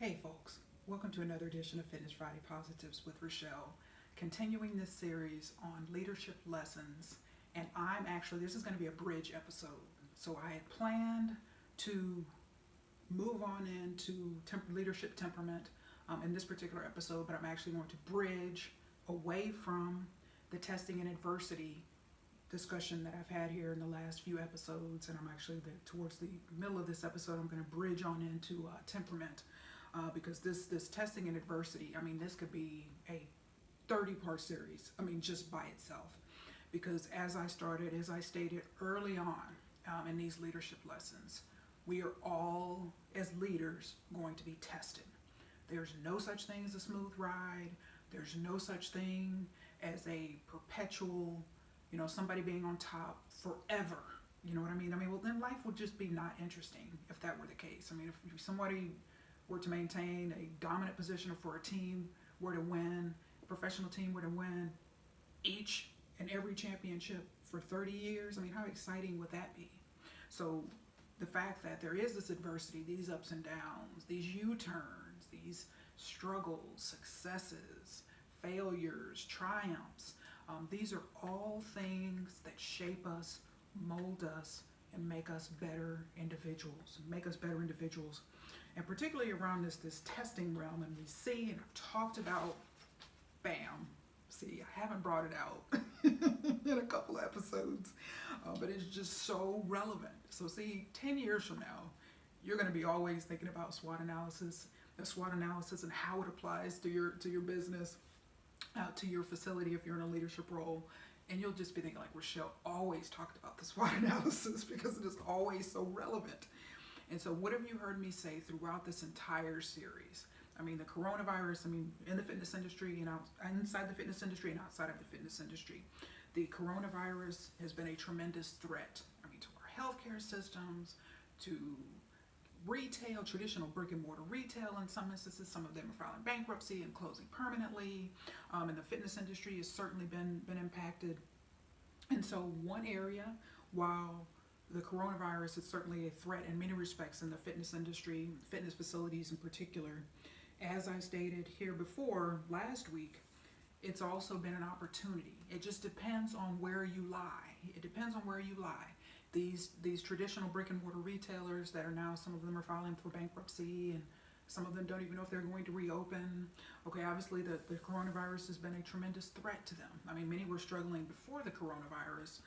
Hey folks, welcome to another edition of Fitness Friday Posi-TIPS with Rachelle. Continuing this series on leadership lessons, and this is going to be a bridge episode. So I had planned to move on into leadership temperament in this particular episode, but I'm actually going to bridge away from the testing and adversity discussion that I've had here in the last few episodes, and I'm actually towards the middle of this episode, I'm going to bridge on into temperament. Because this testing and adversity, this could be a 30-part series, just by itself. Because as I stated early on in these leadership lessons, we are all, as leaders, going to be tested. There's no such thing as a smooth ride. There's no such thing as a perpetual, somebody being on top forever. You know what I mean? Well, then life would just be not interesting if that were the case. If somebody were to maintain a dominant position, or for a team were to win, a professional team were to win each and every championship for 30 years, how exciting would that be? So the fact that there is this adversity, these ups and downs, these U-turns, these struggles, successes, failures, triumphs, these are all things that shape us, mold us, and make us better individuals, and particularly around this testing realm. And we see, and I've talked about, I haven't brought it out in a couple of episodes, but it's just so relevant. So 10 years from now, you're going to be always thinking about SWOT analysis, and how it applies to your business, to your facility if you're in a leadership role. And you'll just be thinking, like, Rachelle always talked about the SWOT analysis because it is always so relevant. And so what have you heard me say throughout this entire series? The coronavirus, in the fitness industry, inside the fitness industry and outside of the fitness industry, the coronavirus has been a tremendous threat, to our healthcare systems, to retail, traditional brick and mortar retail in some instances. Some of them are filing bankruptcy and closing permanently. And the fitness industry has certainly been impacted. And so one area, while the coronavirus is certainly a threat in many respects in the fitness industry, fitness facilities in particular, as I stated here before last week, it's also been an opportunity. It just depends on where you lie. These traditional brick and mortar retailers that are now, some of them are filing for bankruptcy, and some of them don't even know if they're going to reopen. Okay, obviously the coronavirus has been a tremendous threat to them. Many were struggling before the coronavirus,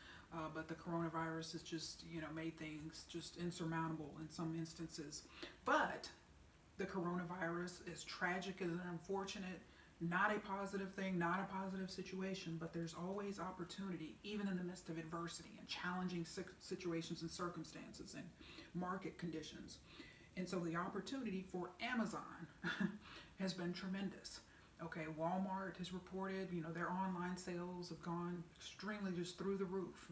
but the coronavirus has just, made things just insurmountable in some instances. But the coronavirus, as tragic as unfortunate, not a positive thing, not a positive situation, but there's always opportunity, even in the midst of adversity and challenging situations and circumstances and market conditions. And so the opportunity for Amazon has been tremendous. Okay, Walmart has reported, their online sales have gone extremely just through the roof.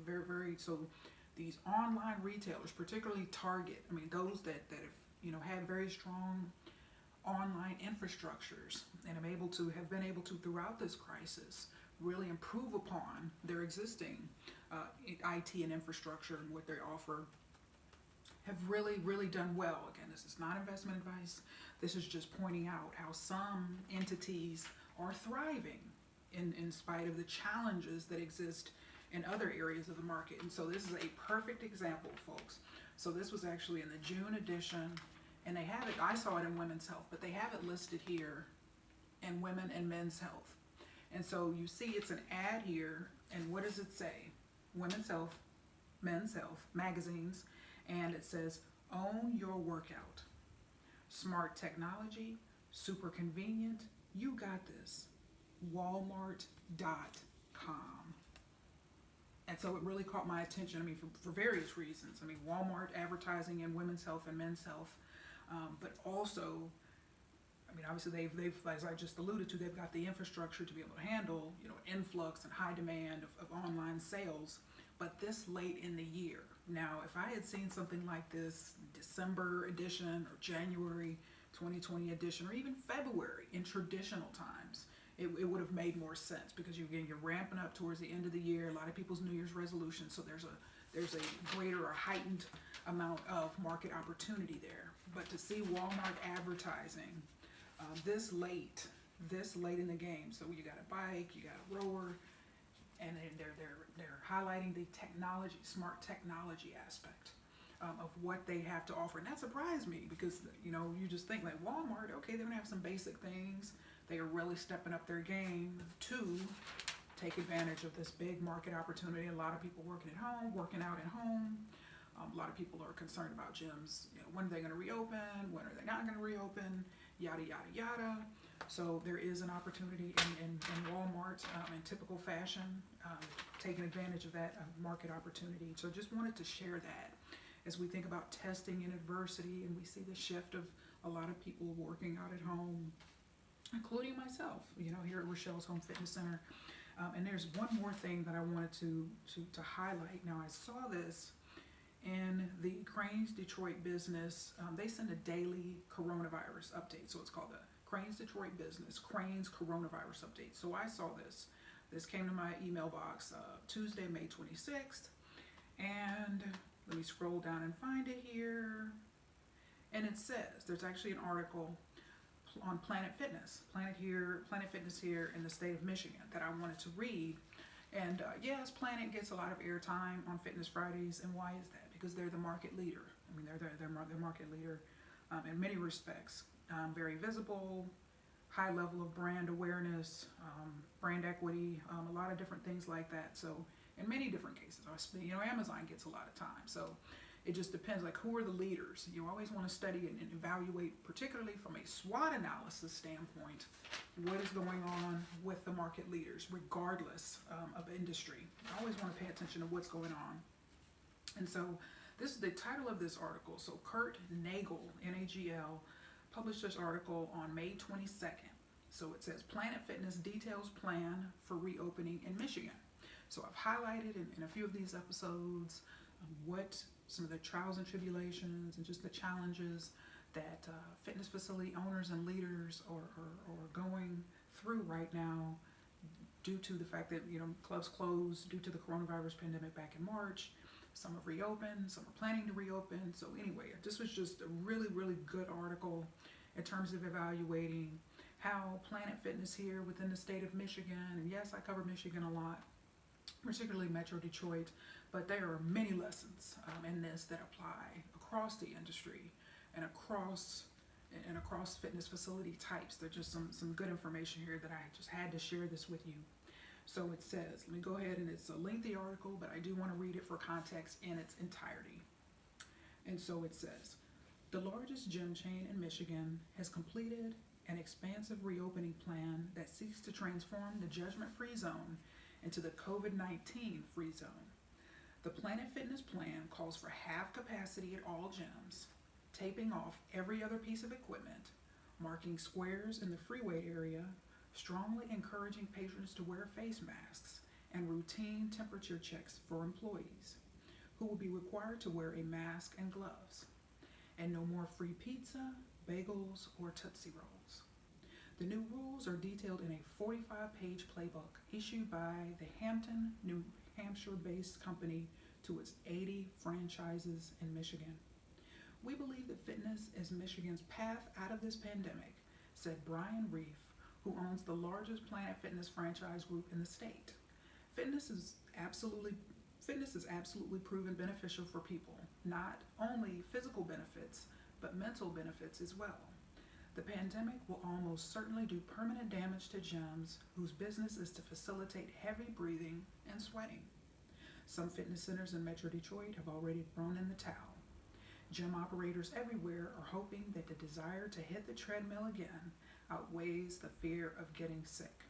So these online retailers, particularly Target, those that have, had very strong online infrastructures and have been able to throughout this crisis really improve upon their existing IT and infrastructure and what they offer, have really done well. Again, this is not investment advice. This is just pointing out how some entities are thriving in spite of the challenges that exist in other areas of the market. And so this is a perfect example, folks. So this was actually in the June edition, and they have it, I saw it in women's health, but they have it listed here in women and men's health. And so you see it's an ad here, and what does it say? Women's health, men's health, magazines, and it says, own your workout. Smart technology, super convenient, you got this. Walmart.com. And so it really caught my attention, for various reasons. Walmart advertising in women's health and men's health, but also, obviously they've, as I just alluded to, they've got the infrastructure to be able to handle, influx and high demand of online sales, but this late in the year. Now, if I had seen something like this December edition or January 2020 edition, or even February in traditional times, it would have made more sense, because you're ramping up towards the end of the year, a lot of people's New Year's resolutions, so there's a greater or heightened amount of market opportunity there. But to see Walmart advertising this late in the game, so you got a bike, you got a rower, and they're highlighting the technology, smart technology aspect of what they have to offer, and that surprised me because you just think like Walmart, okay, they're gonna have some basic things. They are really stepping up their game to take advantage of this big market opportunity. A lot of people working at home, working out at home. A lot of people are concerned about gyms. When are they going to reopen? When are they not going to reopen? Yada, yada, yada. So there is an opportunity in Walmart in typical fashion, taking advantage of that market opportunity. So just wanted to share that as we think about testing in adversity, and we see the shift of a lot of people working out at home, including myself, here at Rachelle's Home Fitness Center. And there's one more thing that I wanted to highlight. Now, I saw this in the Cranes Detroit Business. They send a daily coronavirus update. So it's called the Cranes Detroit Business, Cranes Coronavirus Update. So I saw this. This came to my email box Tuesday, May 26th. And let me scroll down and find it here. And it says, there's actually an article on Planet Fitness here in the state of Michigan that I wanted to read. And yes, Planet gets a lot of airtime on Fitness Fridays, and why is that? Because they're the market leader. I mean, they're market leader in many respects. Very visible, high level of brand awareness, brand equity, a lot of different things like that. So in many different cases, Amazon gets a lot of time. So it just depends, like, who are the leaders? You always want to study and evaluate, particularly from a SWOT analysis standpoint, what is going on with the market leaders, regardless of industry. I always want to pay attention to what's going on. And so this is the title of this article. So Kurt Nagel, Nagl, published this article on May 22nd. So it says, Planet Fitness details plan for reopening in Michigan. So I've highlighted in a few of these episodes what some of the trials and tribulations and just the challenges that fitness facility owners and leaders are going through right now due to the fact that clubs closed due to the coronavirus pandemic back in March. Some have reopened, some are planning to reopen. So anyway, this was just a really, really good article in terms of evaluating how Planet Fitness here within the state of Michigan, and yes, I cover Michigan a lot, particularly Metro Detroit, but there are many lessons in this that apply across the industry and across fitness facility types. There's just some good information here that I just had to share this with you. So it says, let me go ahead, and it's a lengthy article, but I do want to read it for context in its entirety. And so it says, the largest gym chain in Michigan has completed an expansive reopening plan that seeks to transform the judgment-free zone into the COVID-19 free zone. The Planet Fitness plan calls for half capacity at all gyms, taping off every other piece of equipment, marking squares in the free weight area, strongly encouraging patrons to wear face masks, and routine temperature checks for employees, who will be required to wear a mask and gloves, and no more free pizza, bagels, or Tootsie Rolls. The new rules are detailed in a 45-page playbook issued by the Hampton, New Hampshire-based company to its 80 franchises in Michigan. We believe that fitness is Michigan's path out of this pandemic, said Brian Reef, who owns the largest Planet Fitness franchise group in the state. Fitness is absolutely proven beneficial for people, not only physical benefits, but mental benefits as well. The pandemic will almost certainly do permanent damage to gyms whose business is to facilitate heavy breathing and sweating. Some fitness centers in Metro Detroit have already thrown in the towel. Gym operators everywhere are hoping that the desire to hit the treadmill again outweighs the fear of getting sick.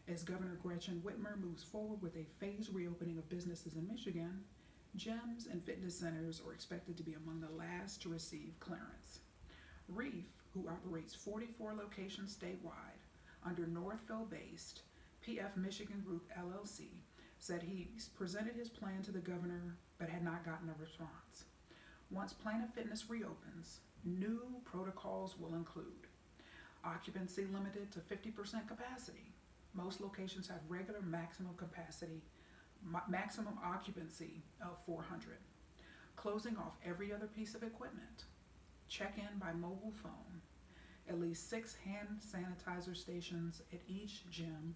As Governor Gretchen Whitmer moves forward with a phased reopening of businesses in Michigan, gyms and fitness centers are expected to be among the last to receive clearance. Reef, who operates 44 locations statewide under Northville-based PF Michigan Group LLC, said he presented his plan to the governor but had not gotten a response. Once Planet Fitness reopens, new protocols will include occupancy limited to 50% capacity. Most locations have regular maximum occupancy of 400. Closing off every other piece of equipment. check-in by mobile phone, at least 6 hand sanitizer stations at each gym,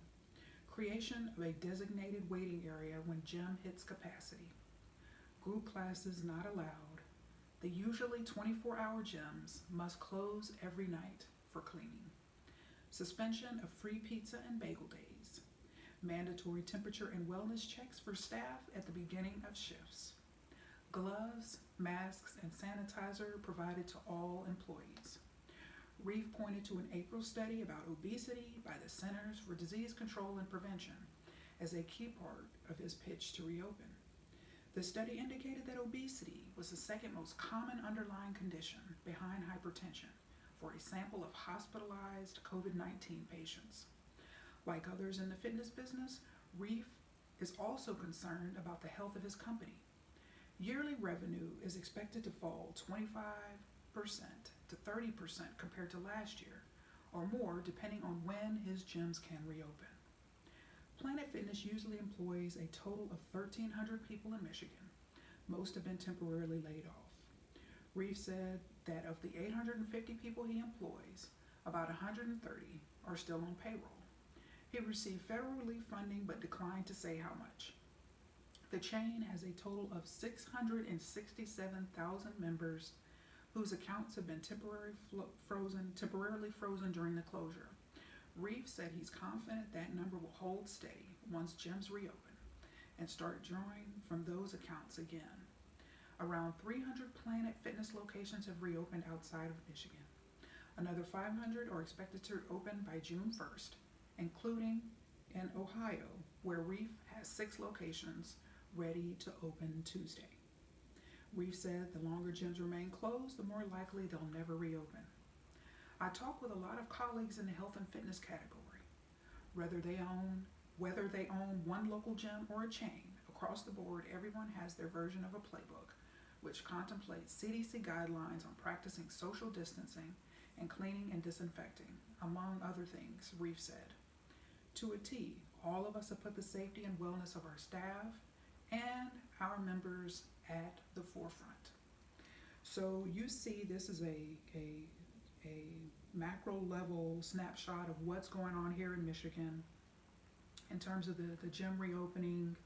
creation of a designated waiting area when gym hits capacity, group classes not allowed, the usually 24-hour gyms must close every night for cleaning, suspension of free pizza and bagel days, mandatory temperature and wellness checks for staff at the beginning of shifts, gloves, masks, and sanitizer provided to all employees. Reeve pointed to an April study about obesity by the Centers for Disease Control and Prevention as a key part of his pitch to reopen. The study indicated that obesity was the second most common underlying condition behind hypertension for a sample of hospitalized COVID-19 patients. Like others in the fitness business, Reeve is also concerned about the health of his company. Yearly revenue is expected to fall 25% to 30% compared to last year, or more depending on when his gyms can reopen. Planet Fitness usually employs a total of 1,300 people in Michigan. Most have been temporarily laid off. Reeve said that of the 850 people he employs, about 130 are still on payroll. He received federal relief funding but declined to say how much. The chain has a total of 667,000 members whose accounts have been temporarily frozen during the closure. Reeve said he's confident that number will hold steady once gyms reopen and start drawing from those accounts again. Around 300 Planet Fitness locations have reopened outside of Michigan. Another 500 are expected to open by June 1st, including in Ohio, where Reeve has 6 locations ready to open Tuesday. Reeve said the longer gyms remain closed, the more likely they'll never reopen. I talk with a lot of colleagues in the health and fitness category. Whether they own one local gym or a chain, across the board, everyone has their version of a playbook, which contemplates CDC guidelines on practicing social distancing and cleaning and disinfecting, among other things, Reeve said. To a T, all of us have put the safety and wellness of our staff and our members at the forefront. So you see this is a macro level snapshot of what's going on here in Michigan in terms of the gym reopening.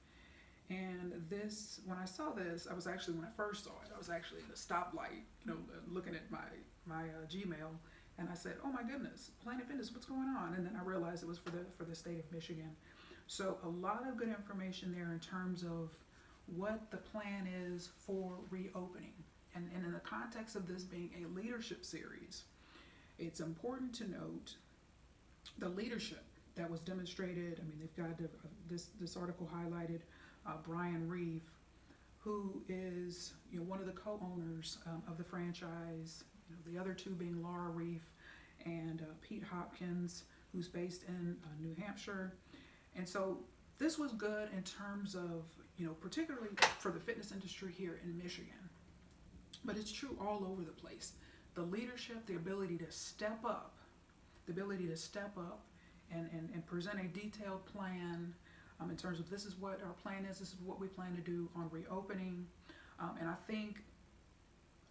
And this, when I saw this, when I first saw it, I was actually in the stoplight, looking at my Gmail, and I said, oh my goodness, Planet Fitness, what's going on? And then I realized it was for the state of Michigan. So a lot of good information there in terms of what the plan is for reopening. And in the context of this being a leadership series, it's important to note the leadership that was demonstrated. I mean, they've got this article highlighted Brian Reeve, who is one of the co-owners of the franchise. The other two being Laura Reeve and Pete Hopkins, who's based in New Hampshire. And so this was good in terms of particularly for the fitness industry here in Michigan. But it's true all over the place. The leadership, the ability to step up and present a detailed plan in terms of this is what our plan is, this is what we plan to do on reopening. And I think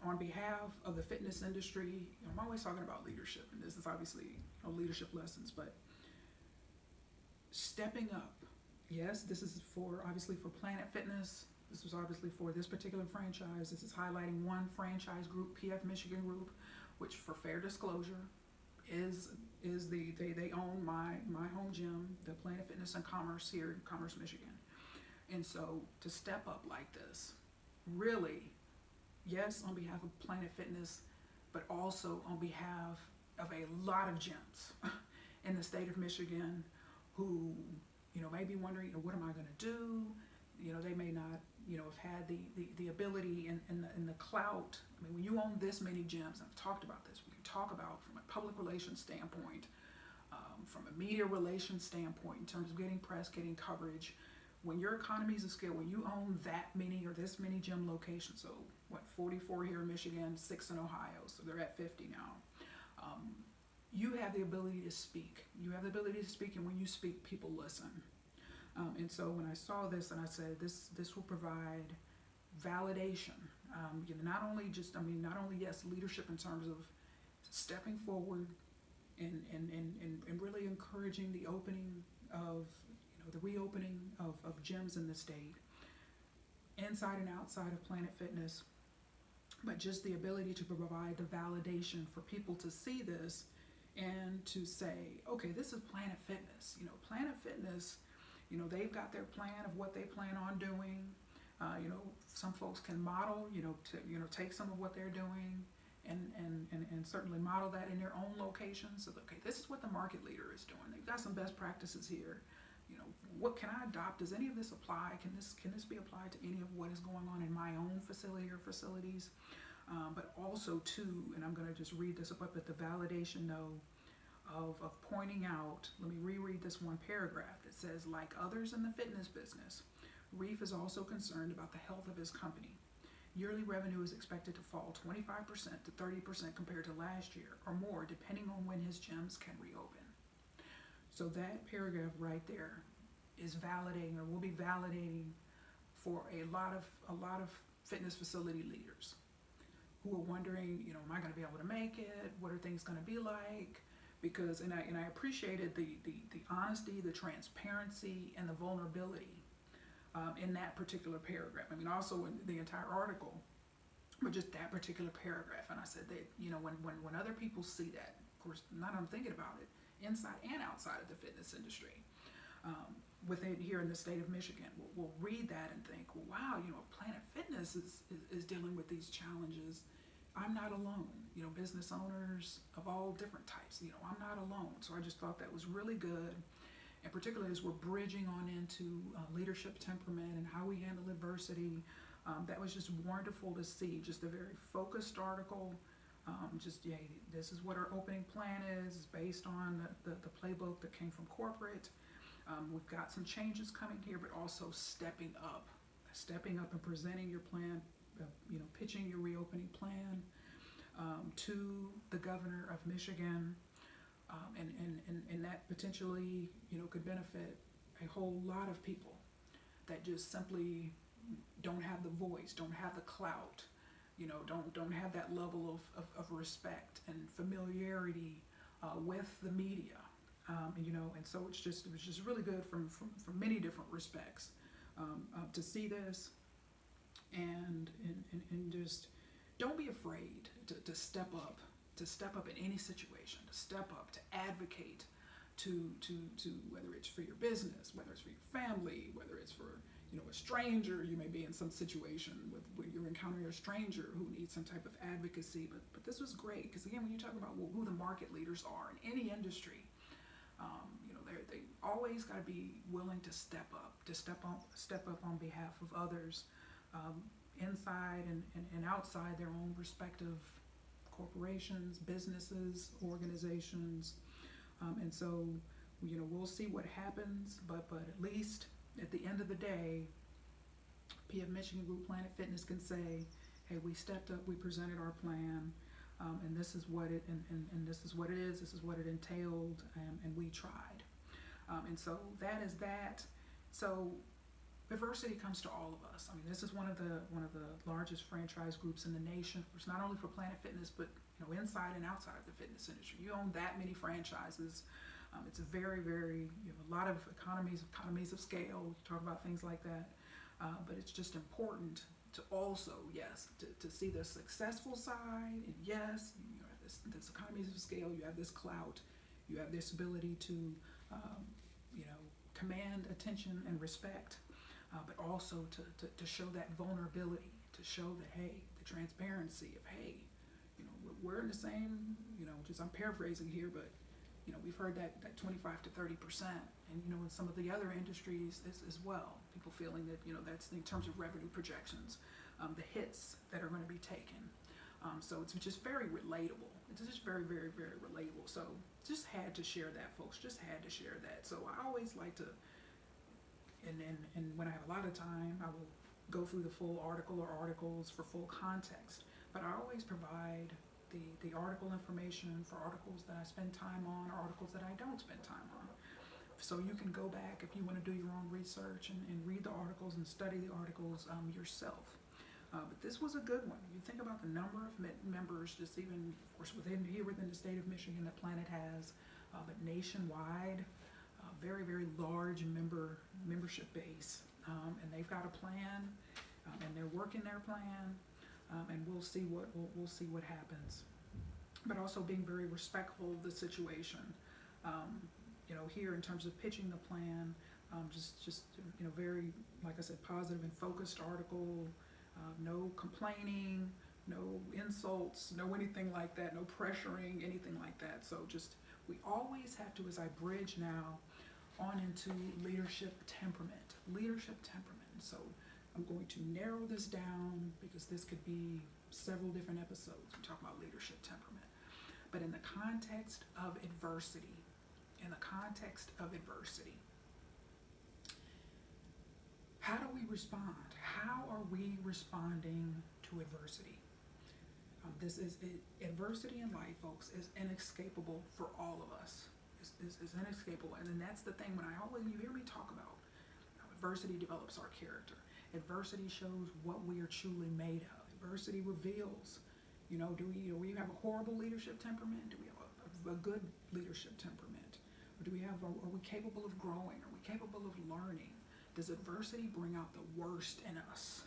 on behalf of the fitness industry, I'm always talking about leadership, and this is obviously leadership lessons, but stepping up. Yes, this is obviously for Planet Fitness. This was obviously for this particular franchise. This is highlighting one franchise group, PF Michigan Group, which, for fair disclosure, is they own my home gym, the Planet Fitness and Commerce here in Commerce, Michigan. And so to step up like this, really, yes, on behalf of Planet Fitness, but also on behalf of a lot of gyms in the state of Michigan who may be wondering, what am I going to do? They may not, have had the ability and the clout. I mean, when you own this many gyms, I've talked about this, we can talk about from a public relations standpoint, from a media relations standpoint, in terms of getting press, getting coverage. When your economies of scale, when you own that many or this many gym locations, so 44 here in Michigan, 6 in Ohio, so they're at 50 now. You have the ability to speak. And when you speak, people listen. And so when I saw this and I said, this will provide validation, Not only yes, leadership in terms of stepping forward and really encouraging the opening of, the reopening of gyms in the state, inside and outside of Planet Fitness, but just the ability to provide the validation for people to see this and to say, okay, this is Planet Fitness. Planet Fitness, they've got their plan of what they plan on doing. Some folks can model, take some of what they're doing and certainly model that in their own locations. So, okay, this is what the market leader is doing. They've got some best practices here. What can I adopt? Does any of this apply? Can this be applied to any of what is going on in my own facility or facilities? But also too, and I'm going to just read this up at the validation note of pointing out, let me reread this one paragraph that says, like others in the fitness business, Reef is also concerned about the health of his company. Yearly revenue is expected to fall 25% to 30% compared to last year or more, depending on when his gyms can reopen. So that paragraph right there is validating, or will be validating for a lot of fitness facility leaders who are wondering, am I going to be able to make it? What are things going to be like? Because, and I appreciated the honesty, the transparency, and the vulnerability in that particular paragraph. Also in the entire article, but just that particular paragraph. And I said that, when other people see that, of course, now I'm thinking about it, inside and outside of the fitness industry, within here in the state of Michigan, we'll read that and think, well, wow, Planet Fitness is dealing with these challenges. I'm not alone. Business owners of all different types, I'm not alone. So I just thought that was really good. And particularly as we're bridging on into leadership temperament and how we handle adversity, that was just wonderful to see. Just a very focused article. This is what our opening plan is based on the playbook that came from corporate. We've got some changes coming here, but also stepping up and presenting your plan, pitching your reopening plan to the governor of Michigan, and that potentially, could benefit a whole lot of people that just simply don't have the voice, don't have the clout, don't have that level of respect and familiarity with the media. And so it was just really good from many different respects to see this and just don't be afraid to step up in any situation, to step up, to advocate, to whether it's for your business, whether it's for your family, whether it's for a stranger. You may be in some situation where you're encountering a stranger who needs some type of advocacy, but this was great because again, when you talk about who the market leaders are in any industry, they always got to be willing to step up on behalf of others, inside and outside their own respective corporations, businesses, organizations, and so we'll see what happens, but at least at the end of the day, PF Michigan Group Planet Fitness can say, hey, we stepped up, we presented our plan, and this is what it this is what it is, this is what it entailed, and we tried, and so that is that. So diversity comes to all of us. This is one of the largest franchise groups in the nation. It's not only for Planet Fitness, but inside and outside of the fitness industry. You own that many franchises. It's a very, very, a lot of economies of scale. Talk about things like that, but it's just important to also, yes, to see the successful side, and yes, you have this economies of scale. You have this clout. You have this ability to, command attention and respect. But also to show that vulnerability, to show that, hey, the transparency of, hey, we're in the same, just I'm paraphrasing here, but, we've heard that 25 to 30%, and, in some of the other industries as well, people feeling that, that's in terms of revenue projections, the hits that are going to be taken. So it's just very relatable. It's just very, very, very relatable. So just had to share that, folks, just had to share that. So I always like to, and when I have a lot of time, I will go through the full article or articles for full context. But I always provide the article information for articles that I spend time on or articles that I don't spend time on. So you can go back if you want to do your own research and read the articles and study the articles yourself. But this was a good one. You think about the number of members, just even, of course, within the state of Michigan that Planet has, but nationwide, very, very large membership base. And they've got a plan, and they're working their plan, and we'll see what happens. But also being very respectful of the situation. Here in terms of pitching the plan, just very, like I said, positive and focused article. No complaining, no insults, no anything like that, no pressuring, anything like that. So we always have to, as I bridge now on into leadership temperament. So I'm going to narrow this down because this could be several different episodes. We talk about leadership temperament. But in the context of adversity, how do we respond? How are we responding to adversity? Adversity in life, folks, is inescapable for all of us. Is inescapable, and then that's the thing. You hear me talk about how adversity develops our character. Adversity shows what we are truly made of. Adversity reveals, do we have a horrible leadership temperament? Do we have a good leadership temperament? Or are we capable of growing? Are we capable of learning? Does adversity bring out the worst in us?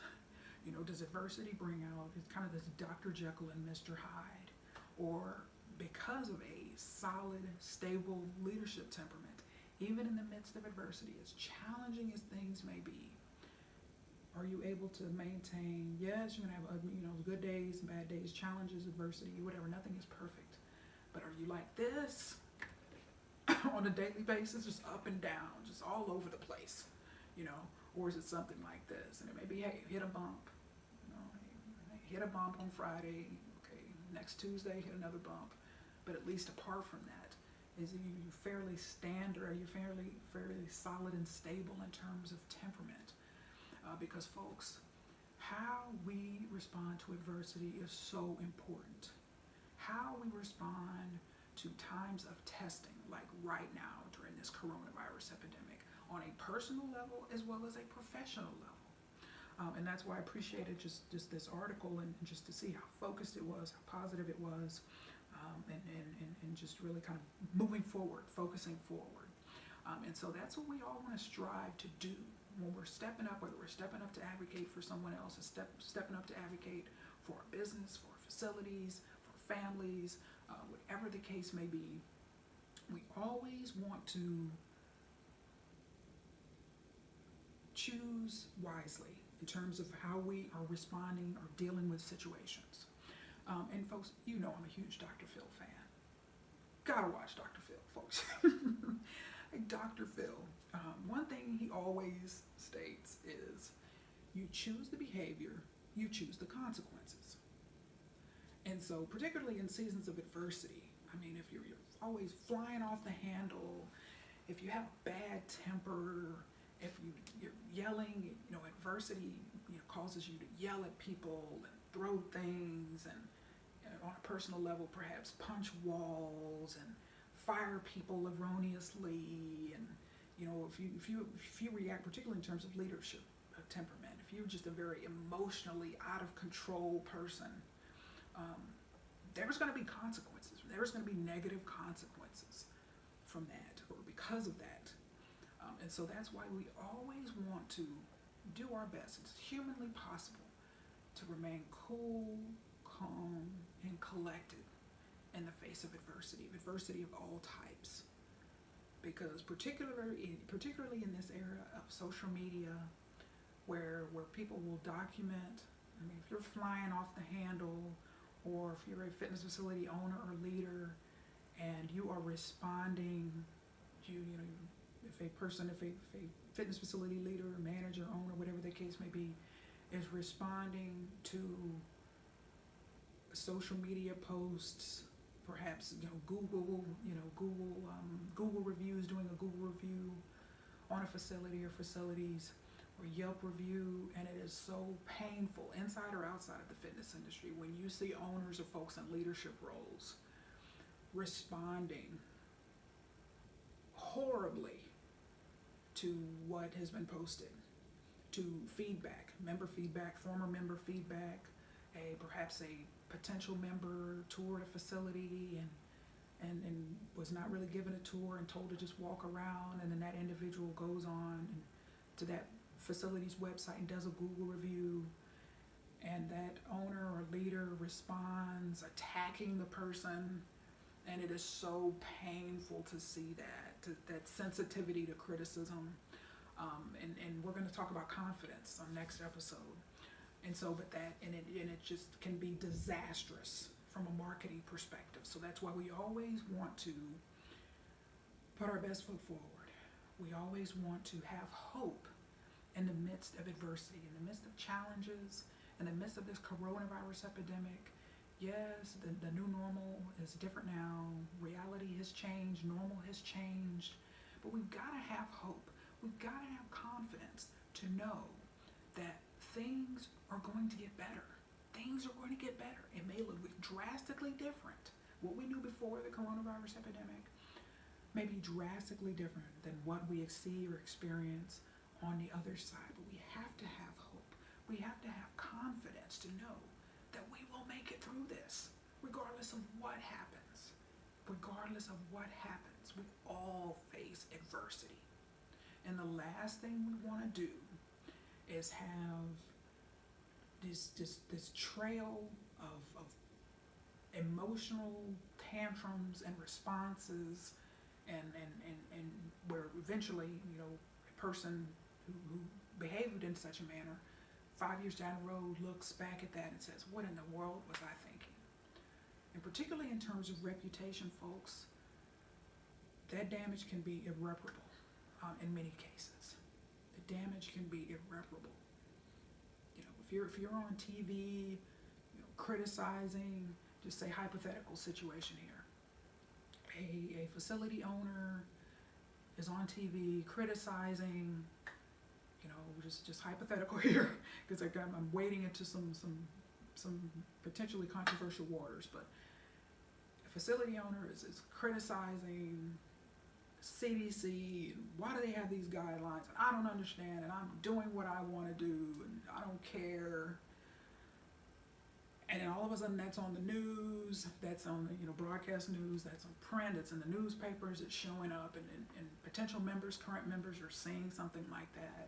Does adversity bring out, it's kind of this Dr. Jekyll and Mr. Hyde? Or because of a solid, stable leadership temperament, even in the midst of adversity, as challenging as things may be, are you able to maintain, yes, you're going to have good days, bad days, challenges, adversity, whatever, nothing is perfect. But are you like this on a daily basis, just up and down, just all over the place? Or is it something like this? And it may be, hey, hit a bump. Hit a bump on Friday. Okay, next Tuesday, hit another bump. But at least apart from that, is you fairly standard? Are you fairly solid and stable in terms of temperament? Because folks, how we respond to adversity is so important. How we respond to times of testing, like right now during this coronavirus epidemic, on a personal level as well as a professional level. And that's why I appreciated just this article and just to see how focused it was, how positive it was, and just really kind of moving forward, focusing forward. And so that's what we all want to strive to do when we're stepping up, whether we're stepping up to advocate for someone else, stepping up to advocate for our business, for our facilities, for families, whatever the case may be. We always want to choose wisely in terms of how we are responding or dealing with situations. And folks, I'm a huge Dr. Phil fan. Gotta watch Dr. Phil, folks. Dr. Phil, one thing he always states is, you choose the behavior, you choose the consequences. And so particularly in seasons of adversity, if you're always flying off the handle, if you have a bad temper, if you're yelling, adversity causes you to yell at people and throw things, and on a personal level perhaps punch walls and fire people erroneously, and if you react, particularly in terms of leadership temperament, if you're just a very emotionally out of control person, there's going to be consequences. There's going to be negative consequences from that, or because of that. And so that's why we always want to do our best, it's humanly possible, to remain cool, calm, and collected in the face of adversity of all types. Because particularly in this era of social media, where people will document, if you're flying off the handle, or if you're a fitness facility owner or leader, and you are responding, if a fitness facility leader, manager, owner, whatever the case may be, is responding to social media posts, perhaps Google reviews, doing a Google review on a facility or facilities, or Yelp review, and it is so painful, inside or outside of the fitness industry, when you see owners or folks in leadership roles responding horribly to what has been posted. to feedback, member feedback, former member feedback, perhaps a potential member toured a facility and was not really given a tour and told to just walk around, and then that individual goes on to that facility's website and does a Google review, and that owner or leader responds attacking the person, and it is so painful to see that sensitivity to criticism. And we're going to talk about confidence on next episode. And so, it just can be disastrous from a marketing perspective. So that's why we always want to put our best foot forward. We always want to have hope in the midst of adversity, in the midst of challenges, in the midst of this coronavirus epidemic. Yes, the new normal is different now. Reality has changed, normal has changed, but we've got to have hope. We've got to have confidence to know that things are going to get better. Things are going to get better. It may look drastically different. What we knew before the coronavirus epidemic may be drastically different than what we see or experience on the other side. But we have to have hope. We have to have confidence to know that we will make it through this, regardless of what happens. Regardless of what happens, we all face adversity. And the last thing we want to do is have this trail of emotional tantrums and responses, and where eventually, a person who behaved in such a manner 5 years down the road looks back at that and says, what in the world was I thinking? And particularly in terms of reputation, folks, that damage can be irreparable in many cases. The damage can be irreparable. If you're on TV, criticizing, just say hypothetical situation here. A facility owner is on TV criticizing, just hypothetical here, because I'm wading into some potentially controversial waters, but a facility owner is criticizing CDC, and why do they have these guidelines, and I don't understand, and I'm doing what I want to do, and I don't care. And then all of a sudden that's on the news, that's on the broadcast news, that's on print, it's in the newspapers, it's showing up, and potential members, current members are saying something like that.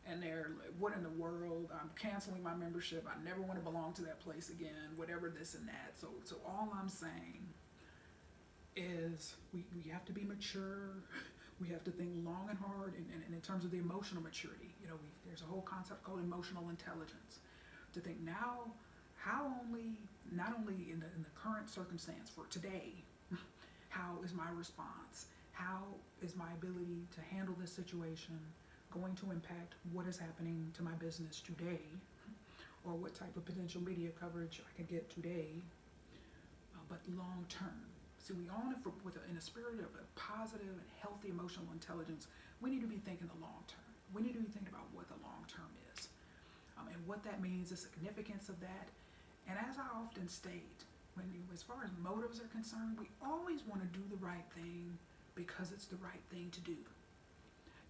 And they're like, what in the world? I'm canceling my membership. I never want to belong to that place again, whatever this and that. So all I'm saying is we have to be mature. We have to think long and hard, and in terms of the emotional maturity. There's a whole concept called emotional intelligence. To think now, not only in the current circumstance for today, how is my response? How is my ability to handle this situation going to impact what is happening to my business today, or what type of potential media coverage I can get today, but long term. See, we all, in a spirit of a positive and healthy emotional intelligence, we need to be thinking the long term. We need to be thinking about what the long term is, and what that means, the significance of that. And as I often state, as far as motives are concerned, we always want to do the right thing because it's the right thing to do.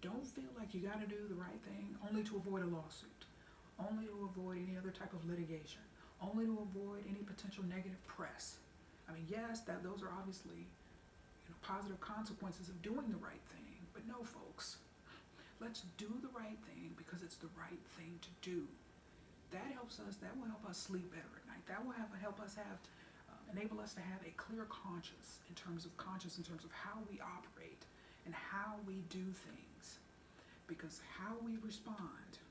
Don't feel like you got to do the right thing only to avoid a lawsuit, only to avoid any other type of litigation, only to avoid any potential negative press. Yes, those are obviously positive consequences of doing the right thing, but no, folks, let's do the right thing because it's the right thing to do. That will help us sleep better at night. That will help us enable us to have a clear conscience in terms of how we operate and how we do things. Because how we respond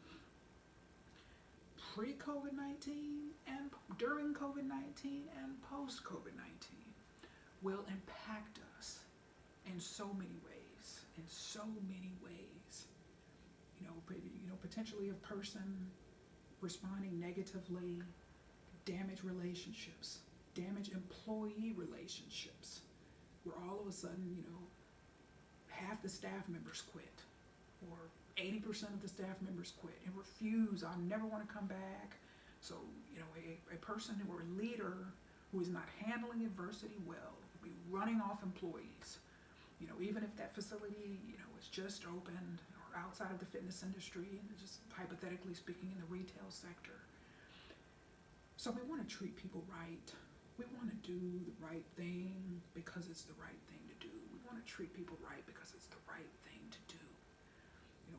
pre-COVID-19 and during COVID-19 and post-COVID-19 will impact us in so many ways. Potentially a person responding negatively, damage relationships, damage employee relationships, where all of a sudden, half the staff members quit, or 80% of the staff members quit and refuse, I never want to come back. So, a person or a leader who is not handling adversity well will be running off employees. Even if that facility, is just opened, or outside of the fitness industry, and just hypothetically speaking in the retail sector. So we want to treat people right. We want to do the right thing because it's the right thing to do. We want to treat people right because it's the right thing to do.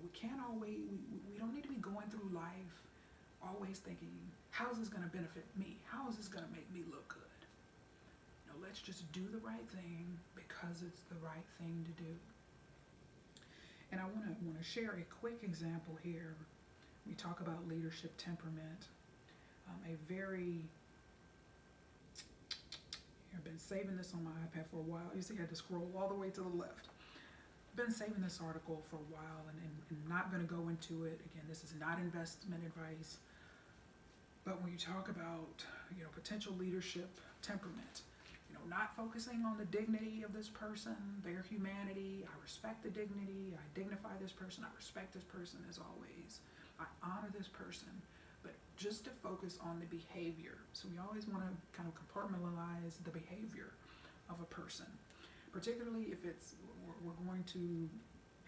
We can't always, we don't need to be going through life always thinking, how is this going to benefit me? How is this going to make me look good? Let's just do the right thing because it's the right thing to do. And I want to share a quick example here. We talk about leadership temperament. I've been saving this on my iPad for a while. You see, I had to scroll all the way to the left. Been saving this article for a while and not going to go into it. Again, this is not investment advice. But when you talk about, potential leadership temperament, not focusing on the dignity of this person, their humanity. I respect the dignity. I dignify this person. I respect this person as always. I honor this person. But just to focus on the behavior. So we always want to kind of compartmentalize the behavior of a person, particularly if we're going to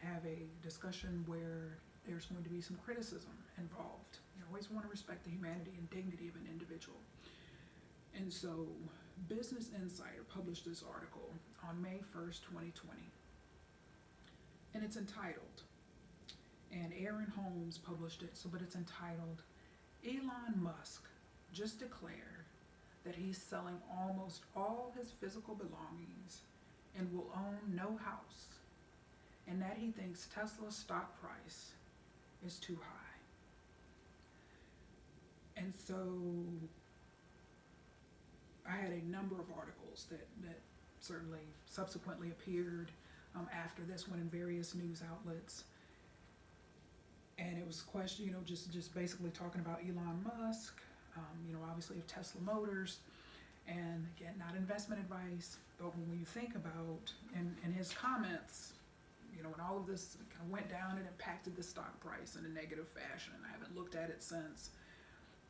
have a discussion where there's going to be some criticism involved. You always want to respect the humanity and dignity of an individual. And so Business Insider published this article on May 1st, 2020. And it's entitled, and Aaron Holmes published it, but it's entitled, Elon Musk just declared that he's selling almost all his physical belongings and will own no house, and that he thinks Tesla's stock price is too high. And so I had a number of articles that certainly subsequently appeared after this one in various news outlets. And it was just basically talking about Elon Musk, obviously of Tesla Motors. And again, not investment advice, but when you think about, in his comments, when all of this kind of went down, it impacted the stock price in a negative fashion. I haven't looked at it since.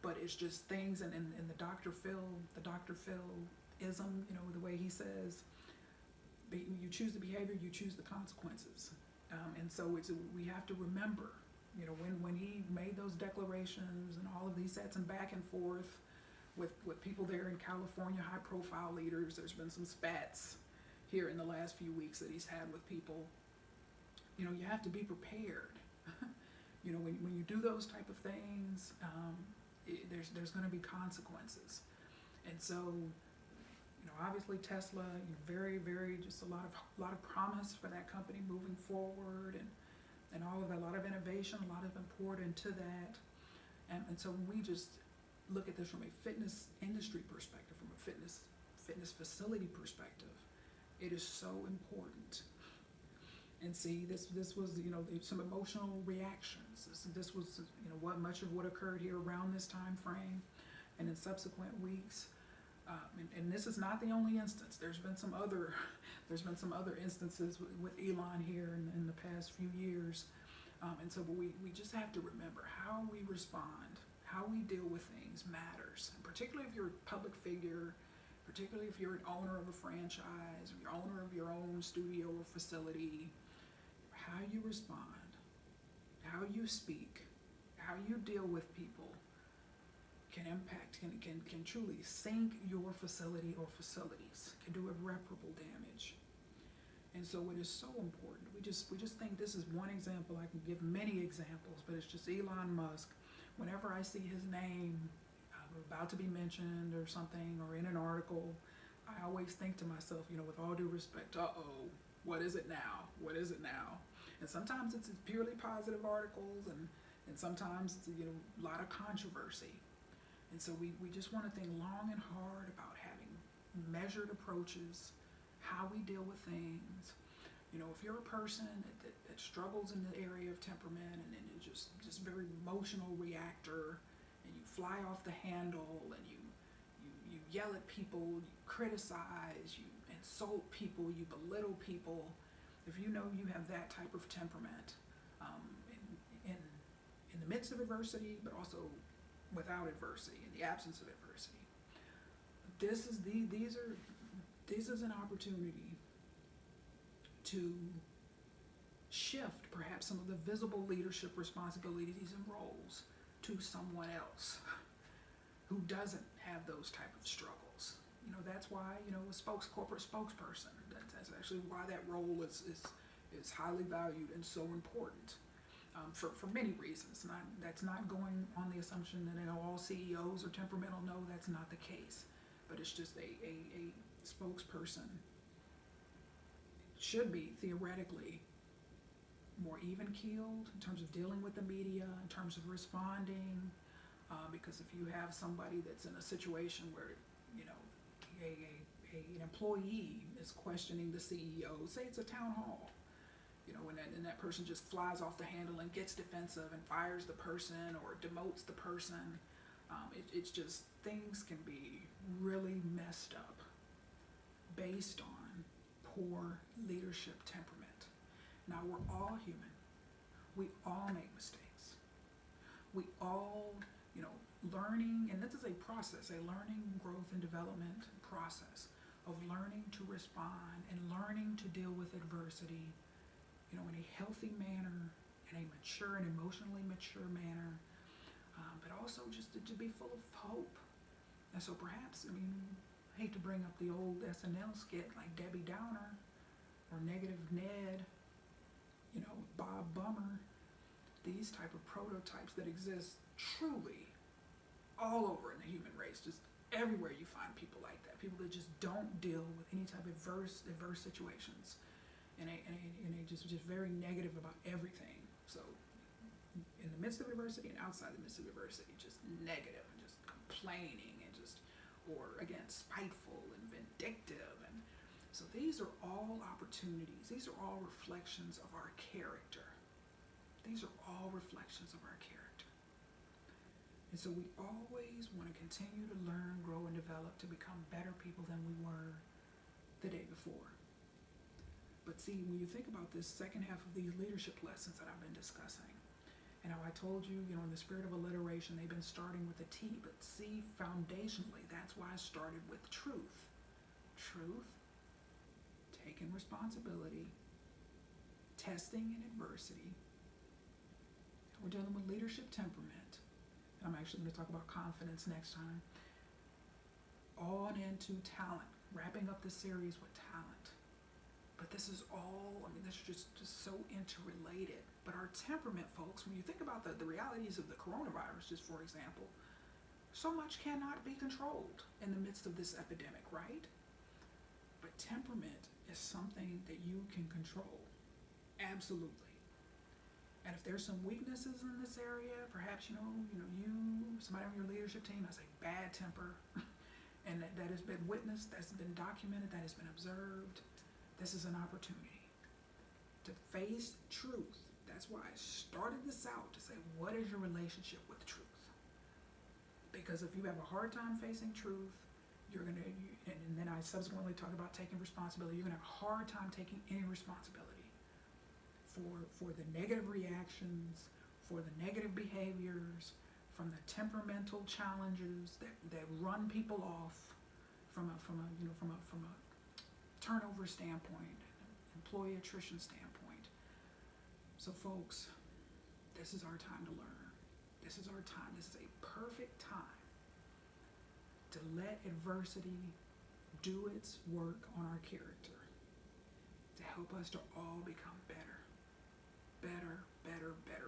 But it's just things, and the Dr. Phil-ism, the way he says, you choose the behavior, you choose the consequences. And so we have to remember, when he made those declarations and all of these sets and back and forth with people there in California, high profile leaders, there's been some spats here in the last few weeks that he's had with people. You have to be prepared. When you do those type of things, there's going to be consequences. And so, obviously Tesla, very, very, just a lot of promise for that company moving forward, and all of that, a lot of innovation, a lot has been poured into that. And so when we just look at this from a fitness industry perspective, from a fitness facility perspective, it is so important. And see, this was, some emotional reactions. This was, what much of what occurred here around this time frame, and in subsequent weeks. And this is not the only instance. There's been some other instances with Elon here in the past few years. And so we just have to remember how we respond, how we deal with things matters. And particularly if you're a public figure, particularly if you're an owner of a franchise, or you're owner of your own studio or facility. How you respond, how you speak, how you deal with people can impact, can truly sink your facility or facilities, can do irreparable damage. And so it is so important. We just think this is one example. I can give many examples, but it's just Elon Musk. Whenever I see his name about to be mentioned or something, or in an article, I always think to myself, with all due respect, what is it now? What is it now? And sometimes it's purely positive articles, and sometimes it's a lot of controversy. And so we just want to think long and hard about having measured approaches, how we deal with things. If you're a person that struggles in the area of temperament, and you're just very emotional reactor, and you fly off the handle, and you yell at people, you criticize, you insult people, you belittle people. If you have that type of temperament, in the midst of adversity, but also without adversity, in the absence of adversity, this is an opportunity to shift perhaps some of the visible leadership responsibilities and roles to someone else who doesn't have those type of struggles. That's why, a corporate spokesperson, that's actually why that role is highly valued and so important. For many reasons. That's not going on the assumption that all CEOs are temperamental. No, that's not the case. But it's just a spokesperson should be theoretically more even-keeled in terms of dealing with the media, in terms of responding, because if you have somebody that's in a situation where, an employee is questioning the CEO, say it's a town hall, and that person just flies off the handle and gets defensive and fires the person or demotes the person, it's just, things can be really messed up based on poor leadership temperament. Now, we're all human. We all make mistakes. We all, learning, and this is a process, a learning, growth, and development process of learning to respond and learning to deal with adversity, in a healthy manner, in a mature and emotionally mature manner, but also just to be full of hope. And so perhaps, I hate to bring up the old SNL skit like Debbie Downer or Negative Ned, Bob Bummer, these type of prototypes that exist truly all over in the human race, just everywhere you find people like that, people that just don't deal with any type of adverse situations, and they just very negative about everything. So in the midst of adversity and outside the midst of adversity, just negative and just complaining and just, or again, spiteful and vindictive. And so these are all opportunities. These are all reflections of our character. These are all reflections of our character. And so we always want to continue to learn, grow, and develop to become better people than we were the day before. But see, when you think about this second half of these leadership lessons that I've been discussing, and how I told you, in the spirit of alliteration, they've been starting with a T, but see, foundationally, that's why I started with truth. Truth, taking responsibility, testing in adversity. We're dealing with leadership temperament. I'm actually going to talk about confidence next time. On into talent, wrapping up the series with talent. But this is all, this is just so interrelated. But our temperament, folks, when you think about the realities of the coronavirus, just for example, so much cannot be controlled in the midst of this epidemic, right? But temperament is something that you can control. Absolutely. And if there's some weaknesses in this area, perhaps, somebody on your leadership team has a bad temper, and that has been witnessed, that's been documented, that has been observed, this is an opportunity to face truth. That's why I started this out, to say, what is your relationship with truth? Because if you have a hard time facing truth, and then I subsequently talk about taking responsibility, you're going to have a hard time taking any responsibility for the negative reactions, for the negative behaviors, from the temperamental challenges that run people off from a turnover standpoint, employee attrition standpoint. So folks, this is our time to learn. This is our time. This is a perfect time to let adversity do its work on our character, to help us to all become better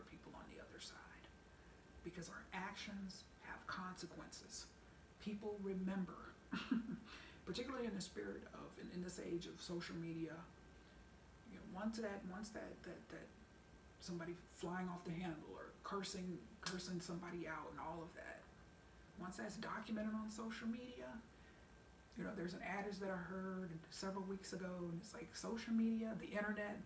people on the other side. Because our actions have consequences. People remember, particularly in the spirit of, in this age of social media, once that somebody flying off the handle or cursing somebody out and all of that, once that's documented on social media, there's an adage that I heard several weeks ago, and it's like, social media, the internet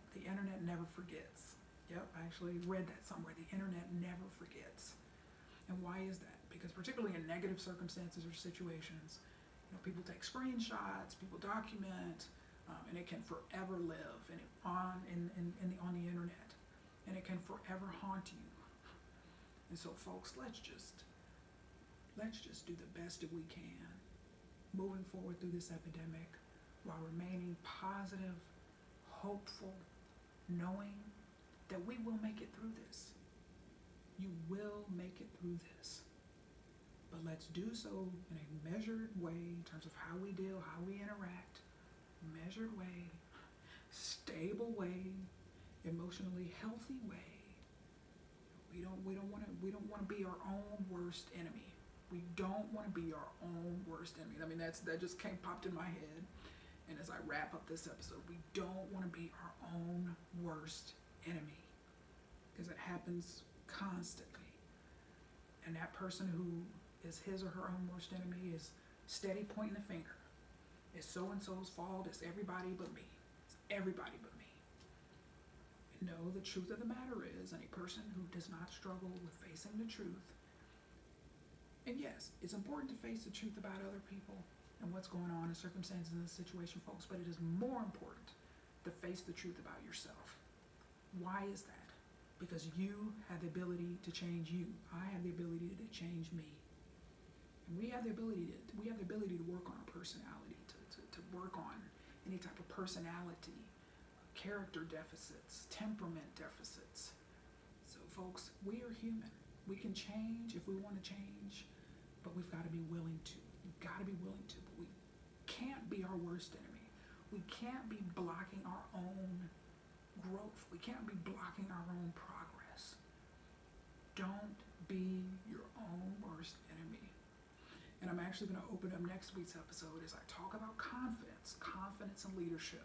never forgets. Yep, I actually read that somewhere. The internet never forgets. And why is that? Because particularly in negative circumstances or situations, people take screenshots, people document, and it can forever live on the internet, and it can forever haunt you. And so, folks, let's just do the best that we can, moving forward through this epidemic, while remaining positive, hopeful, knowing that we will make it through this. You will make it through this. But let's do so in a measured way in terms of how we deal, how we interact. Measured way, stable way, emotionally healthy way. We don't want to be our own worst enemy. We don't want to be our own worst enemy. I mean, that just popped in my head. And as I wrap up this episode, we don't want to be our own worst enemy, because it happens constantly. And that person who is his or her own worst enemy is steady pointing the finger. It's so-and-so's fault. It's everybody but me. It's everybody but me. And no, the truth of the matter is, any person who does not struggle with facing the truth, and yes, it's important to face the truth about other people and what's going on in circumstances in this situation, folks, but it is more important to face the truth about yourself. Why is that? Because you have the ability to change you. I have the ability to change me. And we have the ability to work on our personality, to work on any type of personality, character deficits, temperament deficits. So folks, we are human. We can change if we want to change, but we've got to be willing to. We've got to be willing to, but we can't be our worst enemy. We can't be blocking our own growth. We can't be blocking our own progress. Don't be your own worst enemy. And I'm actually going to open up next week's episode as I talk about confidence and leadership.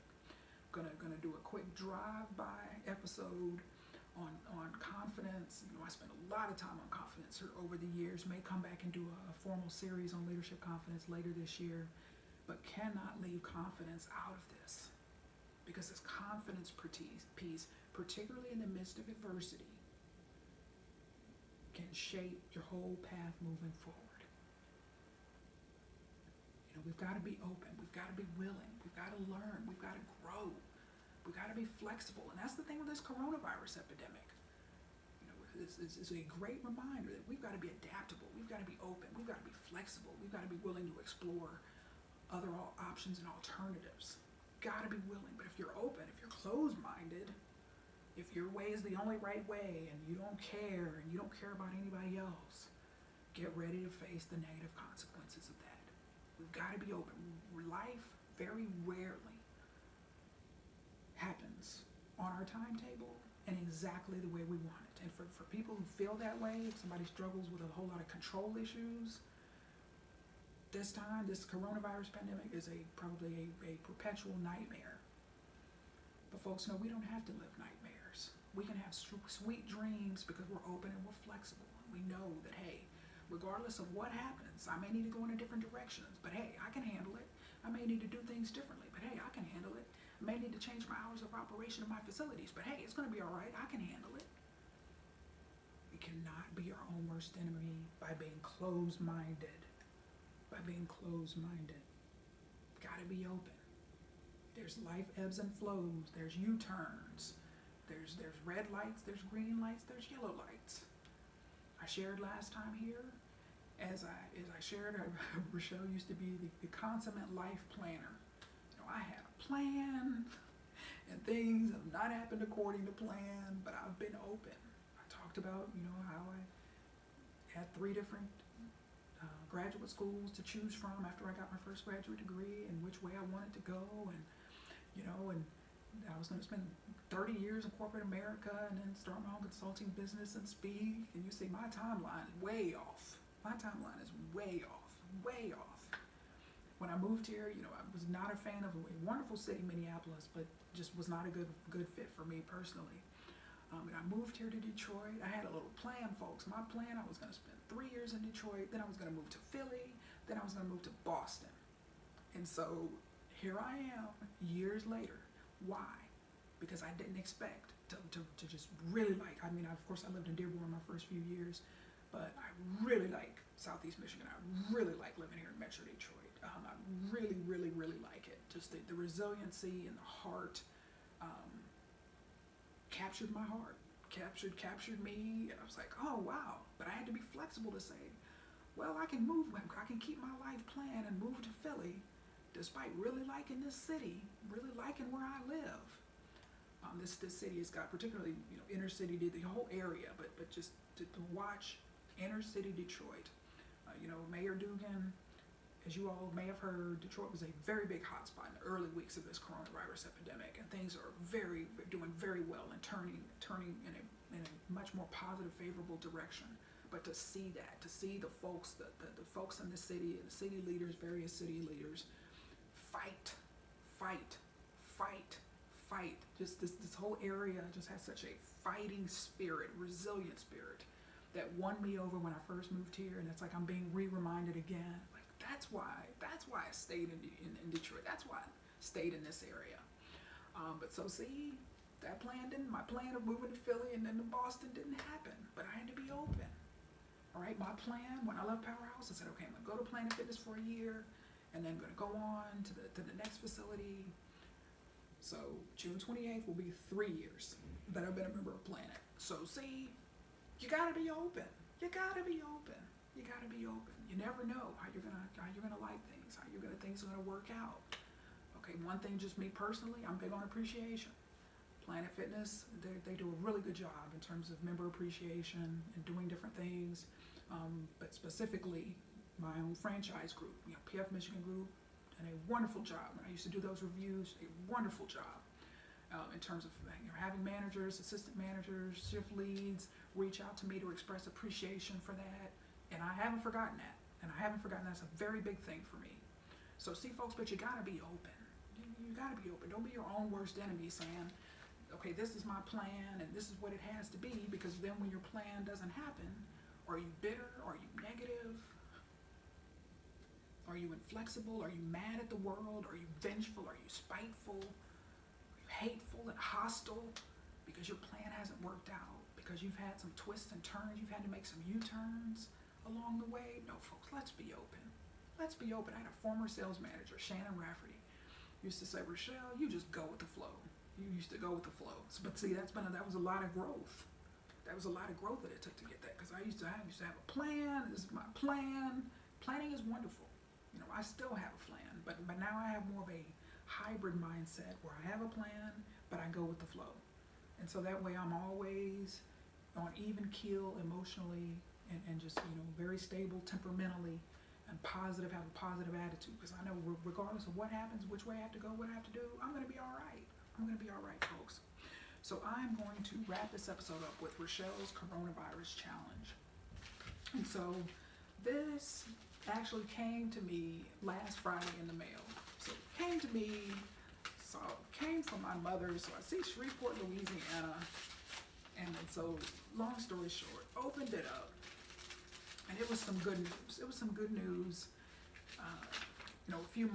Gonna do a quick drive-by episode on confidence. You know, I spent a lot of time on confidence over the years. May come back and do a formal series on leadership confidence later this year, but cannot leave confidence out of this, because this confidence piece, particularly in the midst of adversity, can shape your whole path moving forward. We've got to be open. We've got to be willing. We've got to learn. We've got to grow. We've got to be flexible. And that's the thing with this coronavirus epidemic. This is a great reminder that we've got to be adaptable. We've got to be open. We've got to be flexible. We've got to be willing to explore other options and alternatives. Got to be willing. But if you're open, if you're closed-minded, if your way is the only right way and you don't care and you don't care about anybody else, get ready to face the negative consequences of that. We've got to be open. Life very rarely happens on our timetable and exactly the way we want it. And for people who feel that way, if somebody struggles with a whole lot of control issues, this coronavirus pandemic is probably a perpetual nightmare. But folks, no, we don't have to live nightmares. We can have sweet dreams because we're open and we're flexible. And we know that, hey, regardless of what happens, I may need to go in a different direction, but hey, I can handle it. I may need to do things differently, but hey, I can handle it. I may need to change my hours of operation of my facilities, but hey, it's going to be all right. I can handle it. We cannot be our own worst enemy by being closed-minded. Got to be open. There's life ebbs and flows. There's U-turns. There's red lights. There's green lights. There's yellow lights. I shared last time here, as I shared, Rachelle used to be the consummate life planner. I had a plan, and things have not happened according to plan, but I've been open. I talked about, how I had 3 different graduate schools to choose from after I got my first graduate degree, and which way I wanted to go, and I was going to spend 30 years in corporate America and then start my own consulting business and speak. And you see, my timeline is way off. Way off. When I moved here, I was not a fan of a wonderful city, Minneapolis, but just was not a good fit for me personally. And I moved here to Detroit. I had a little plan, folks. My plan, I was going to spend 3 years in Detroit, then I was going to move to Philly, then I was going to move to Boston. And so here I am years later. Why? Because I didn't expect to just really of course I lived in Dearborn my first few years, but I really like Southeast Michigan. I really like living here in Metro Detroit. I really, really, really like it. Just the resiliency and the heart captured my heart, captured me. And I was like, oh wow. But I had to be flexible to say, well, I can move. I can keep my life plan and move to Philly, despite really liking this city, really liking where I live. This city has got, particularly inner city, the whole area, but just to watch inner city Detroit. Mayor Dugan, as you all may have heard, Detroit was a very big hotspot in the early weeks of this coronavirus epidemic, and things are doing very well and turning in a much more positive, favorable direction. But to see the folks, the folks in the city, and the city leaders, various city leaders, fight. Just this whole area just has such a fighting spirit, resilient spirit, that won me over when I first moved here, and it's like I'm being reminded again. Like that's why I stayed in Detroit. That's why I stayed in this area. But so see, my plan of moving to Philly and then to Boston didn't happen. But I had to be open. All right, my plan when I left Powerhouse, I said, okay, I'm gonna go to Planet Fitness for a year, and then gonna go on to the next facility. So June 28th will be 3 years that I've been a member of Planet. So see, you gotta be open. You never know how you're gonna like things, things are gonna work out. Okay, one thing, just me personally, I'm big on appreciation. Planet Fitness, they do a really good job in terms of member appreciation and doing different things. But specifically, my own franchise group, PF Michigan Group, did a wonderful job. When I used to do those reviews, a wonderful job in terms of having managers, assistant managers, shift leads reach out to me to express appreciation for that. And I haven't forgotten that. That's a very big thing for me. So see, folks, but you gotta be open. You gotta be open. Don't be your own worst enemy saying, okay, this is my plan and this is what it has to be, because then when your plan doesn't happen, are you bitter? Are you negative? Are you inflexible? Are you mad at the world? Are you vengeful? Are you spiteful? Are you hateful and hostile because your plan hasn't worked out? Because you've had some twists and turns, you've had to make some U-turns along the way? No, folks, let's be open. I had a former sales manager, Shannon Rafferty, used to say, Rachelle, you just go with the flow. You used to go with the flow. But see, that was a lot of growth. That it took to get that, because I used to have a plan. This is my plan. Planning is wonderful. I still have a plan, but now I have more of a hybrid mindset where I have a plan, but I go with the flow. And so that way I'm always on even keel emotionally and just, very stable temperamentally and positive, have a positive attitude, because I know regardless of what happens, which way I have to go, what I have to do, I'm going to be all right. Folks. So I'm going to wrap this episode up with Rachelle's Coronavirus Challenge. And so this actually came to me last Friday in the mail. So it came to me, came from my mother. So I see Shreveport, Louisiana. And so long story short, opened it up. And it was some good news. A few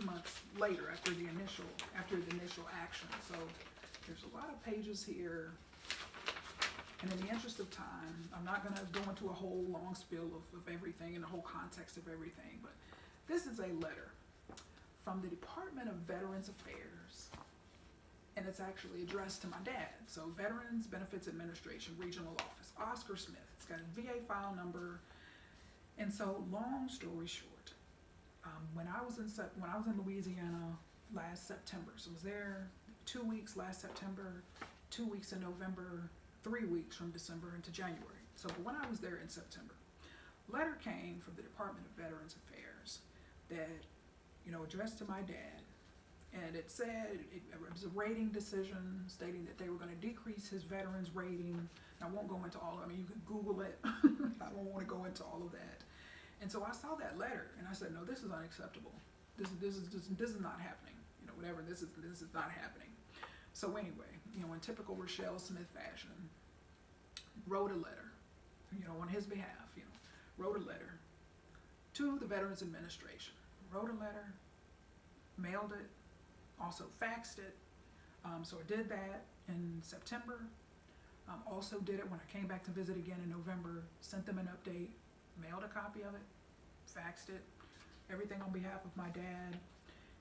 months later after the initial action. So there's a lot of pages here. And in the interest of time, I'm not going to go into a whole long spiel of everything and the whole context of everything, but this is a letter from the Department of Veterans Affairs, and it's actually addressed to my dad. So Veterans Benefits Administration, Regional Office, Oscar Smith. It's got a VA file number. And so long story short, when I was in Louisiana last September, so I was there 2 weeks last September, 2 weeks in November, 3 weeks from December into January. So when I was there in September, letter came from the Department of Veterans Affairs that, addressed to my dad, and it said it was a rating decision stating that they were going to decrease his veterans rating. I won't go into all of it. You can Google it. I don't want to go into all of that. And so I saw that letter and I said, no, this is unacceptable. This is not happening. This is not happening. So anyway, in typical Rachelle Smith fashion, wrote a letter, on his behalf, wrote a letter to the Veterans Administration. Wrote a letter, mailed it, also faxed it. So I did that in September. Also did it when I came back to visit again in November, sent them an update, mailed a copy of it, faxed it, everything on behalf of my dad.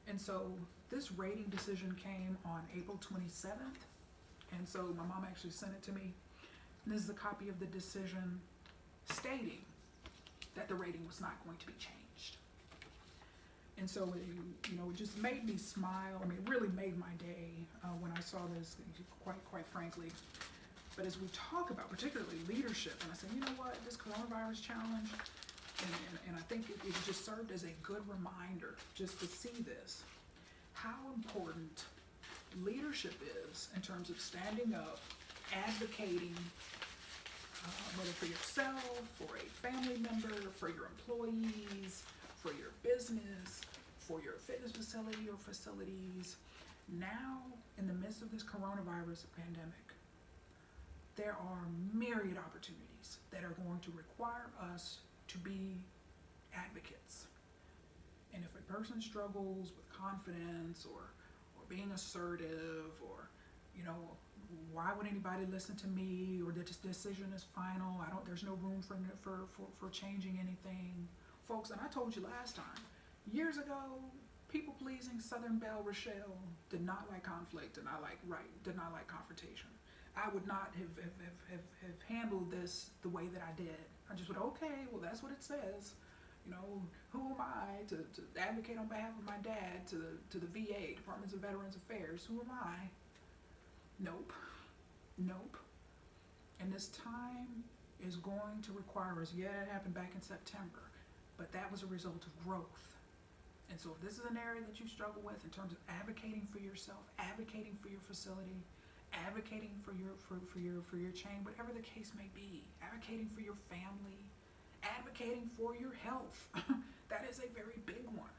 And so this rating decision came on April 27th. And so my mom actually sent it to me. And this is a copy of the decision stating that the rating was not going to be changed. And so it just made me smile. I mean, it really made my day when I saw this, quite frankly. But as we talk about particularly leadership, and I said, you know what, this coronavirus challenge, and I think it just served as a good reminder just to see this, how important leadership is in terms of standing up, advocating, whether for yourself, for a family member, for your employees, for your business, for your fitness facility or facilities. Now, in the midst of this coronavirus pandemic, there are myriad opportunities that are going to require us to be advocates. And if a person struggles with confidence or being assertive or, why would anybody listen to me, or that this decision is final, there's no room for changing anything. Folks, and I told you last time, years ago, people-pleasing Southern Belle Rachelle did not like conflict, did not like confrontation. I would not have handled this the way that I did. I just went, okay, well, that's what it says. Who am I to advocate on behalf of my dad to the VA, Departments of Veterans Affairs? Who am I? Nope. And this time is going to require us, it happened back in September, but that was a result of growth. And so if this is an area that you struggle with in terms of advocating for yourself, advocating for your facility, advocating for your chain, whatever the case may be, advocating for your family, advocating for your health, that is a very big one.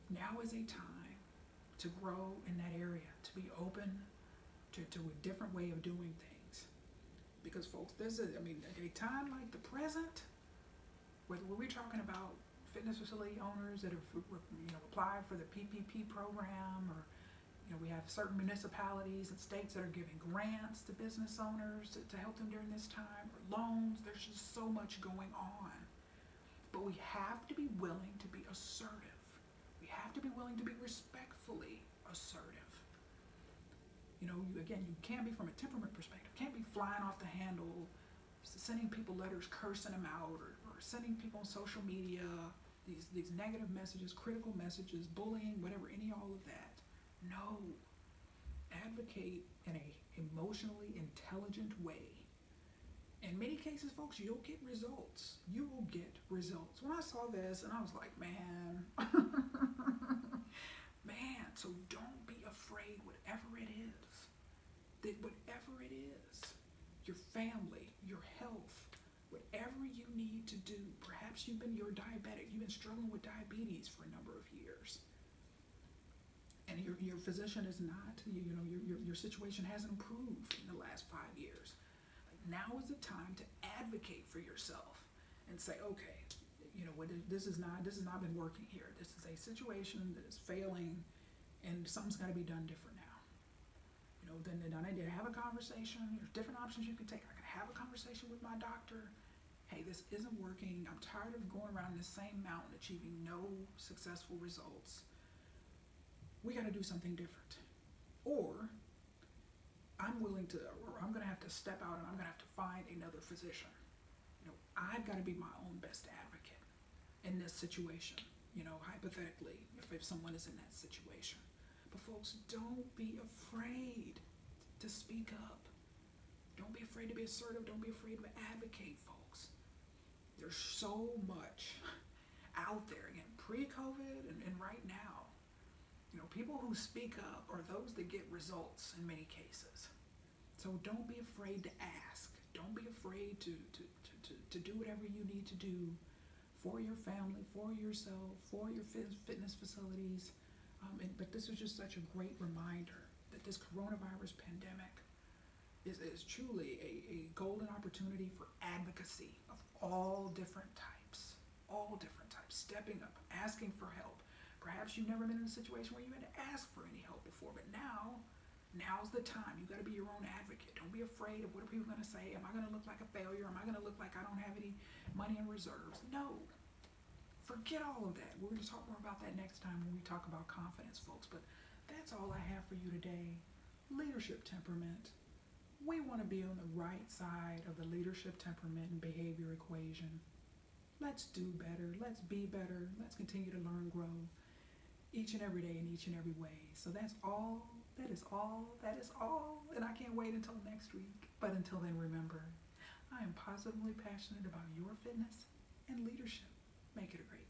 Now is a time to grow in that area, to be open to a different way of doing things. Because folks, at a time like the present, whether we're talking about fitness facility owners that have applied for the PPP program, or we have certain municipalities and states that are giving grants to business owners to help them during this time, or loans. There's just so much going on. But we have to be willing to be assertive. We have to be willing to be respectfully assertive. You can't be, from a temperament perspective, can't be flying off the handle, sending people letters cursing them out, or sending people on social media these negative messages, critical messages, bullying, whatever, all of that. No. Advocate in a emotionally intelligent way. In many cases, folks, you'll get results. You will get results. When I saw this, and I was like, man, so don't be afraid, whatever it is. That whatever it is, your family, your health, whatever you need to do, perhaps you're diabetic, you've been struggling with diabetes for a number of years, and your physician is not, your situation hasn't improved in the last 5 years. Now is the time to advocate for yourself and say, okay, this has not been working here. This is a situation that is failing, and something's got to be done different now. Then I need to have a conversation. There's different options you can take. I can have a conversation with my doctor. Hey, this isn't working. I'm tired of going around this same mountain achieving no successful results. We got to do something different. Or I'm going to have to step out, and I'm going to have to find another physician. I've got to be my own best advocate in this situation, hypothetically, if someone is in that situation. But folks, don't be afraid to speak up. Don't be afraid to be assertive. Don't be afraid to advocate, folks. There's so much out there, again, pre-COVID and right now. People who speak up are those that get results in many cases. So don't be afraid to ask. Don't be afraid to do whatever you need to do for your family, for yourself, for your fitness facilities. But this is just such a great reminder that this coronavirus pandemic is truly a golden opportunity for advocacy of all different types, stepping up, asking for help. Perhaps you've never been in a situation where you had to ask for any help before, but now's the time. You've got to be your own advocate. Don't be afraid of what are people going to say. Am I going to look like a failure? Am I going to look like I don't have any money in reserves? No. Forget all of that. We're going to talk more about that next time when we talk about confidence, folks. But that's all I have for you today. Leadership temperament. We want to be on the right side of the leadership temperament and behavior equation. Let's do better. Let's be better. Let's continue to learn, grow each and every day in each and every way. So that's all. That is all. That is all. And I can't wait until next week. But until then, remember, I am positively passionate about your fitness and leadership. Make it a great day.